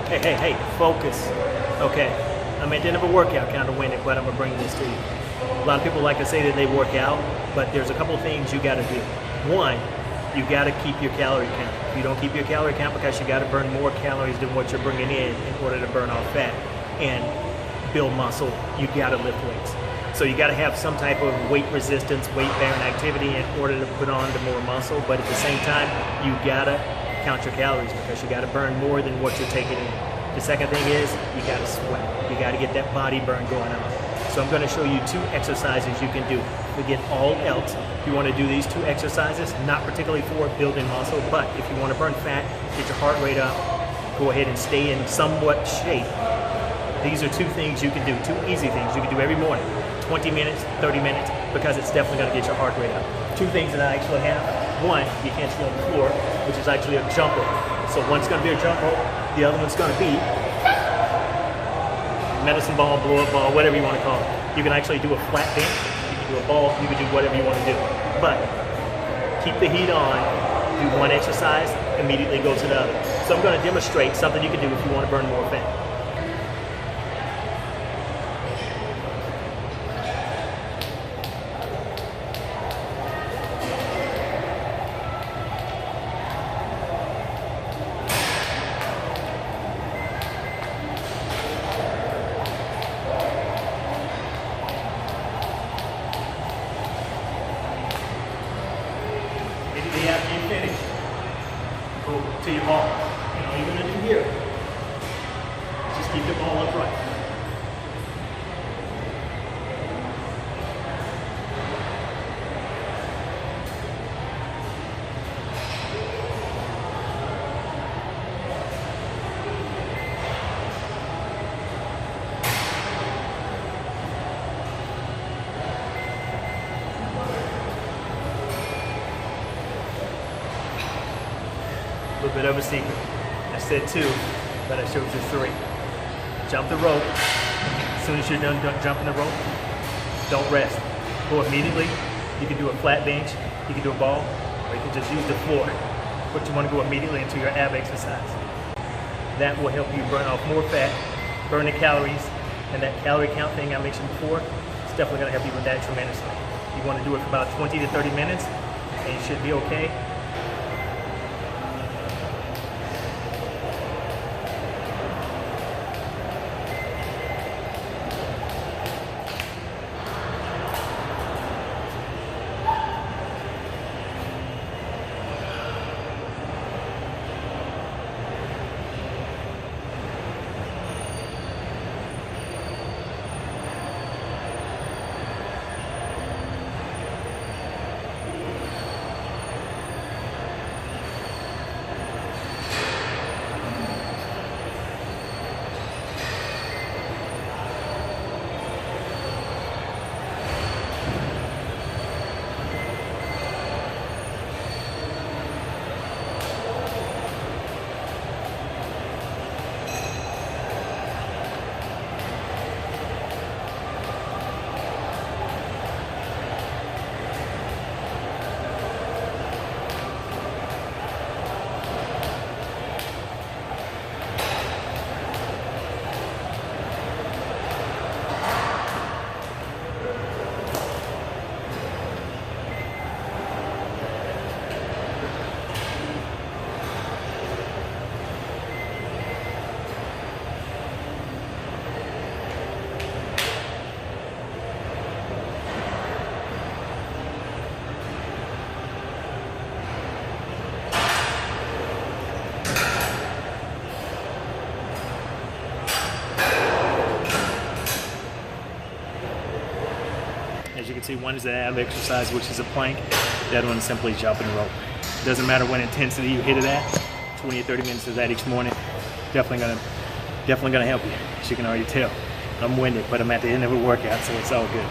Hey, focus. Okay, I'm at the end of a workout, kind of winded, but I'm gonna bring this to you. A lot of people like to say that they work out, but there's a couple of things you gotta do. One, you gotta keep your calorie count. If you don't keep your calorie count, because you gotta burn more calories than what you're bringing in order to burn off fat and build muscle, you gotta lift weights. So you gotta have some type of weight resistance, weight bearing activity in order to put on the more muscle, but at the same time, you gotta count your calories because you gotta burn more than what you're taking in. The second thing is you gotta sweat. You gotta get that body burn going on. So I'm gonna show you 2 exercises you can do. Forget all else. If you wanna do these 2 exercises, not particularly for building muscle, but if you wanna burn fat, get your heart rate up, go ahead and stay in somewhat shape. These are 2 things you can do, 2 easy things you can do every morning. 20 minutes, 30 minutes, because it's definitely gonna get your heart rate up. 2 things that I actually have. One, you can't see on the floor, which is actually a jump rope. So one's gonna be a jump rope, the other one's gonna be medicine ball, blow up ball, whatever you wanna call it. You can actually do a flat bench, you can do a ball, you can do whatever you wanna do. But keep the heat on, do one exercise, immediately go to the other. So I'm gonna demonstrate something you can do if you wanna burn more fat. After you finish, go to your ball. And all you're going to do here, just keep the ball upright. A little bit of a secret. I said 2, but I showed you 3. Jump the rope. As soon as you're done jumping the rope, don't rest. Go immediately. You can do a flat bench, you can do a ball, or you can just use the floor. But you want to go immediately into your ab exercise. That will help you burn off more fat, burn the calories, and that calorie count thing I mentioned before, it's definitely going to help you with that tremendously. You want to do it for about 20 to 30 minutes, and you should be okay. As you can see, one is an ab exercise, which is a plank. The other one is simply jumping the rope. Doesn't matter what intensity you hit it at. 20 or 30 minutes of that each morning. Definitely gonna help you. As you can already tell, I'm winded, but I'm at the end of a workout, so it's all good.